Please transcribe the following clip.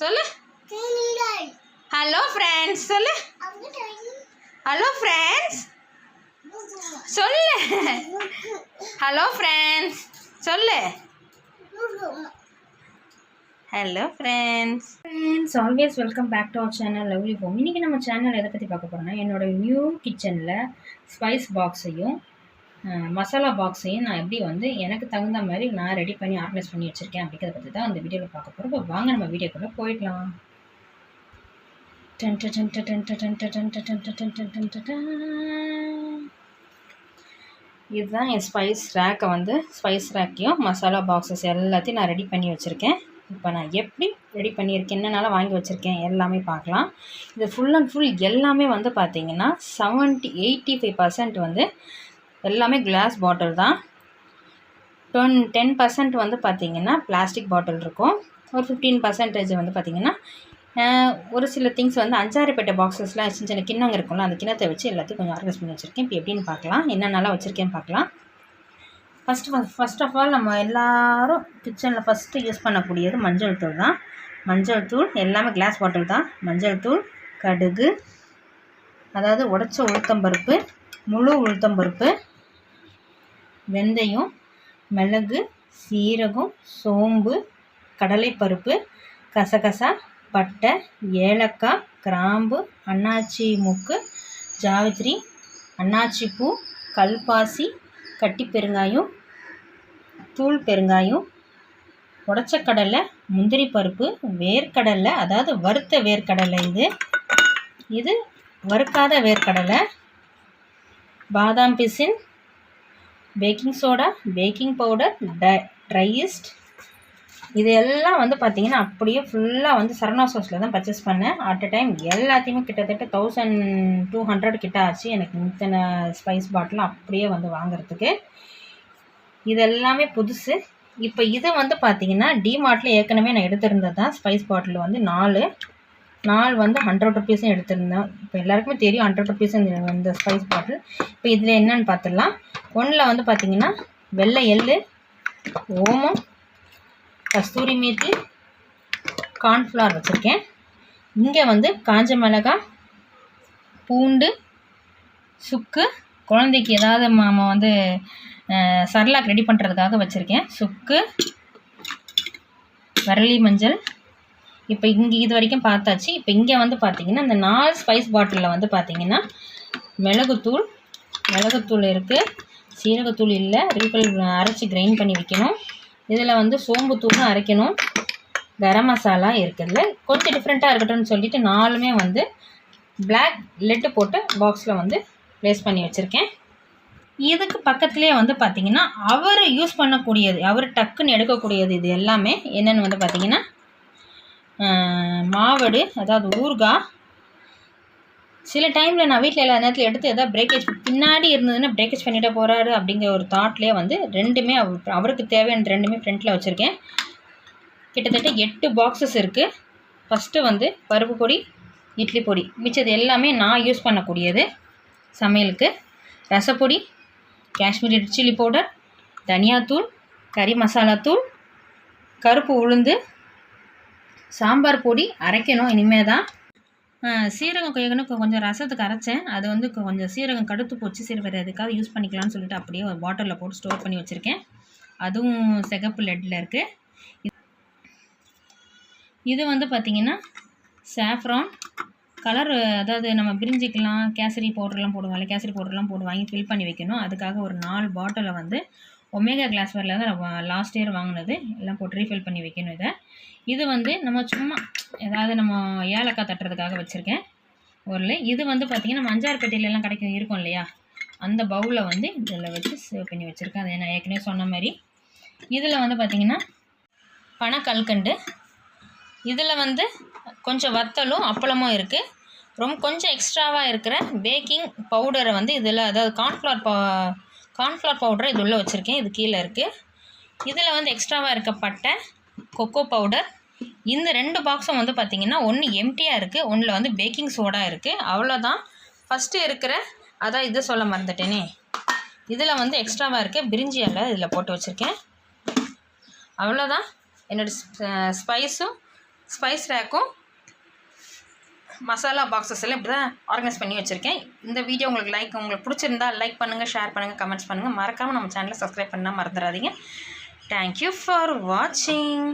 சொல்லு. Hello friends சொல்லு. Hello friends சொல்லு. ஹலோ ஃப்ரெண்ட்ஸ் சொல்லு. Hello friends always welcome back to our channel lovely home. இன்றைக்கி நம்ம சேனல் எதை பற்றி பார்க்க போகிறோன்னா, என்னோடய நியூ கிச்சனில் ஸ்பைஸ் பாக்ஸையும் மசாலா பாக்ஸையும் நான் எப்படி வந்து எனக்கு தகுந்த மாதிரி நான் ரெடி பண்ணி ஆர்கனைஸ் பண்ணி வச்சுருக்கேன் அப்படிங்கிறத பற்றி தான் அந்த வீடியோவில் பார்க்க போகிறோம். இப்போ வாங்க நம்ம வீடியோக்குள்ளே போயிடலாம். இதுதான் என் ஸ்பைஸ் ரேக்கை வந்து ஸ்பைஸ் ரேக்கையும் மசாலா பாக்ஸஸ் எல்லாத்தையும் நான் ரெடி பண்ணி வச்சுருக்கேன். இப்போ நான் எப்படி ரெடி பண்ணியிருக்கேன், என்னென்னால வாங்கி வச்சுருக்கேன் எல்லாமே பார்க்கலாம். இது ஃபுல் அண்ட் ஃபுல் எல்லாமே வந்து பார்த்திங்கன்னா 85% வந்து எல்லாமே கிளாஸ் பாட்டில் தான். 10% வந்து பார்த்திங்கன்னா பிளாஸ்டிக் பாட்டில் இருக்கும். ஒரு 15% வந்து பார்த்திங்கன்னா ஒரு சில திங்ஸ் வந்து 5-6 பெட்ட பாக்ஸஸ்லாம் சின்ன சின்ன கிண்ணங்க இருக்கும்ல, அந்த கிண்ணத்தை வச்சு எல்லாத்தையும் கொஞ்சம் ஆர்கனைஸ் பண்ணி வச்சுருக்கேன். இப்போ எப்படின்னு பார்க்கலாம், என்னென்னலாம் வச்சுருக்கேன்னு பார்க்கலாம். ஃபஸ்ட் ஆஃப் ஆல் நம்ம எல்லோரும் கிச்சனில் ஃபஸ்ட்டு யூஸ் பண்ணக்கூடியது மஞ்சள் தூள் தான். மஞ்சள் தூள் எல்லாமே கிளாஸ் பாட்டில் தான். மஞ்சள் தூள், கடுகு, அதாவது உடைச்ச உளுத்தம்பருப்பு, முழு உளுத்தம்பருப்பு, வெந்தயம், மிளகு, சீரகம், சோம்பு, கடலைப்பருப்பு, கசகசா, பட்டை, ஏலக்காய், கிராம்பு, அன்னாச்சி மூக்கு, ஜாவித்ரி, அன்னாச்சி பூ, கல்பாசி, கட்டி பெருங்காயம், தூள் பெருங்காயம், உடைச்ச கடலை, முந்திரி பருப்பு, வேர்க்கடலை, அதாவது வறுத்த வேர்க்கடலை, இது வறுக்காத வேர்க்கடலை, பாதாம் பிசின், baking soda, baking powder, try east. இது எல்லாம் வந்து பார்த்திங்கன்னா அப்படியே ஃபுல்லாக வந்து சரவணா ஸ்டோர்ஸில் தான் பர்ச்சேஸ் பண்ணேன். அட் அ டைம் எல்லாத்தையுமே கிட்டத்தட்ட 1200 கிட்ட ஆச்சு எனக்கு இத்தனை ஸ்பைஸ் பாட்டில் அப்படியே வந்து வாங்குறதுக்கு. இது எல்லாமே புதுசு. இப்போ இது வந்து பார்த்திங்கன்னா டிமார்ட்டில் ஏற்கனவே நான் எடுத்திருந்தது தான். ஸ்பைஸ் பாட்டில் வந்து 4 வந்து 100 ருபீஸும் எடுத்திருந்தேன். இப்போ எல்லாருக்குமே தெரியும் 100 ருபீஸ் இந்த ஸ்பைஸ் பாட்டில். இப்போ இதில் என்னென்னு பார்த்துடலாம். ஒன்றில் வந்து பார்த்திங்கன்னா வெள்ளை எள்ளு, ஓமம், கஸ்தூரி மேத்தி, கார்ன்ஃப்ளவர் வச்சுருக்கேன். இங்கே வந்து காஞ்ச மிளகாய், பூண்டு, சுக்கு, குழந்தைக்கு ஏதாவது நம்ம வந்து சர்லாக் ரெடி பண்ணுறதுக்காக வச்சுருக்கேன். சுக்கு, வரலி மஞ்சள். இப்போ இங்கே இது வரைக்கும் பார்த்தாச்சு. இப்போ இங்கே வந்து பார்த்திங்கன்னா இந்த 4 ஸ்பைஸ் பாட்டிலில் வந்து பார்த்திங்கன்னா மிளகுத்தூள் இருக்குது, சீரகத்தூள் இல்லை, ரீஃபில் அரைச்சி கிரைண்ட் பண்ணி வைக்கணும். இதில் வந்து சோம்பு தூளும் அரைக்கணும், கரம் மசாலா இருக்குதுல்ல, கொஞ்சம் டிஃப்ரெண்ட்டாக இருக்கட்டும்னு சொல்லிவிட்டு 4மே வந்து பிளாக் லெட்டு போட்டு பாக்ஸில் வந்து ப்ளேஸ் பண்ணி வச்சுருக்கேன். இதுக்கு பக்கத்துலேயே வந்து பார்த்திங்கன்னா அவர் யூஸ் பண்ணக்கூடியது, அவர் டக்குன்னு எடுக்கக்கூடியது இது எல்லாமே என்னென்னு வந்து பார்த்திங்கன்னா மாவடு, அதாவது ஊறுகாய். சில டைமில் நான் வீட்டில் எல்லா நேரத்தில் எடுத்து எதாவது பிரேக்கேஜ் பின்னாடி இருந்ததுன்னா பிரேக்கேஜ் பண்ணிவிட போகிறாரு அப்படிங்கிற ஒரு தாட்லேயே வந்து ரெண்டுமே அவருக்கு தேவையான ரெண்டுமே ஃப்ரண்ட்டில் வச்சுருக்கேன். கிட்டத்தட்ட 8 பாக்ஸஸ் இருக்குது. ஃபஸ்ட்டு வந்து பருப்பு பொடி, இட்லி பொடி, மிச்சது எல்லாமே நான் யூஸ் பண்ணக்கூடியது சமையலுக்கு. ரசப்பொடி, காஷ்மீரி ரெட் சில்லி பவுடர், தனியாத்தூள், கறி மசாலா தூள், கருப்பு உளுந்து, சாம்பார் பொடி அரைக்கணும் இனிமேல் தான். சீரகம் கொஞ்சம் ரசத்துக்கு அரைச்சேன், அது வந்து கொஞ்சம் சீரகம் கடுத்து போச்சு. சரி வேறு எதுக்காவது யூஸ் பண்ணிக்கலாம்னு சொல்லிட்டு அப்படியே ஒரு பாட்டிலில் போட்டு ஸ்டோர் பண்ணி வச்சுருக்கேன். அதுவும் சிகப்பு லெட்டில் இருக்குது. இது வந்து பார்த்திங்கன்னா சாஃப்ரான் கலர், அதாவது நம்ம பிரிஞ்சிக்கலாம் கேசரி பவுடர்லாம் போடுவாங்க, கேசரி பவுடர்லாம் போட்டு வாங்கி ஃபில் பண்ணி வைக்கணும். அதுக்காக ஒரு 4 பாட்டிலை வந்து ஒமேகா கிளாஸ்வேரில் தான் நான் லாஸ்ட் இயர் வாங்கினது, எல்லாம் போட்டு ரீஃபில் பண்ணி வைக்கணும். இது வந்து நம்ம சும்மா ஏதாவது நம்ம ஏலக்காய் தட்டுறதுக்காக வச்சுருக்கேன் ஒரு. இது வந்து பார்த்திங்கன்னா நம்ம 5-6 பெட்டிலெலாம் இருக்கும் இல்லையா, அந்த பவுலில் வந்து இதில் வச்சு சேவ் பண்ணி வச்சுருக்கேன். அதை நான் ஏற்கனவே சொன்ன மாதிரி. இதில் வந்து பார்த்திங்கன்னா பனக்கல்கண்டு, இதில் வந்து கொஞ்சம் வத்தலும் அப்பளமும் இருக்குது. கொஞ்சம் எக்ஸ்ட்ராவாக இருக்கிற பேக்கிங் பவுடரை வந்து இதில், அதாவது கார்ன்ஃப்ளவர் பவுடரை இது உள்ளே வச்சுருக்கேன். இது கீழே இருக்குது. இதில் வந்து எக்ஸ்ட்ராவாக இருக்க பட்டை, கொக்கோ பவுடர். இந்த 2 பாக்ஸும் வந்து பார்த்திங்கன்னா ஒன்று எம்டியாக இருக்குது, ஒன்றில் வந்து பேக்கிங் சோடா இருக்குது. அவ்வளோதான். ஃபஸ்ட்டு இருக்கிற அதான் இது சொல்ல மறந்துட்டேனே, இதில் வந்து எக்ஸ்ட்ராவாக இருக்குது பிரிஞ்சி இலை இதில் போட்டு வச்சுருக்கேன். அவ்வளோதான். என்னோடய ஸ்பைஸும் ஸ்பைஸ் ரேக்கும் மசாலா பாக்ஸஸ் எல்லாம் இப்படி தான் ஆர்கனைஸ் பண்ணி வச்சுருக்கேன். இந்த வீடியோ உங்களுக்கு பிடிச்சிருந்தா லைக் பண்ணுங்கள், ஷேர் பண்ணுங்கள், கமெண்ட்ஸ் பண்ணுங்கள். மறக்காமல் நம்ம சேனலை சப்ஸ்கிரைப் பண்ணால் மறந்துடாதீங்க. தேங்க்யூ ஃபார் வாட்சிங்.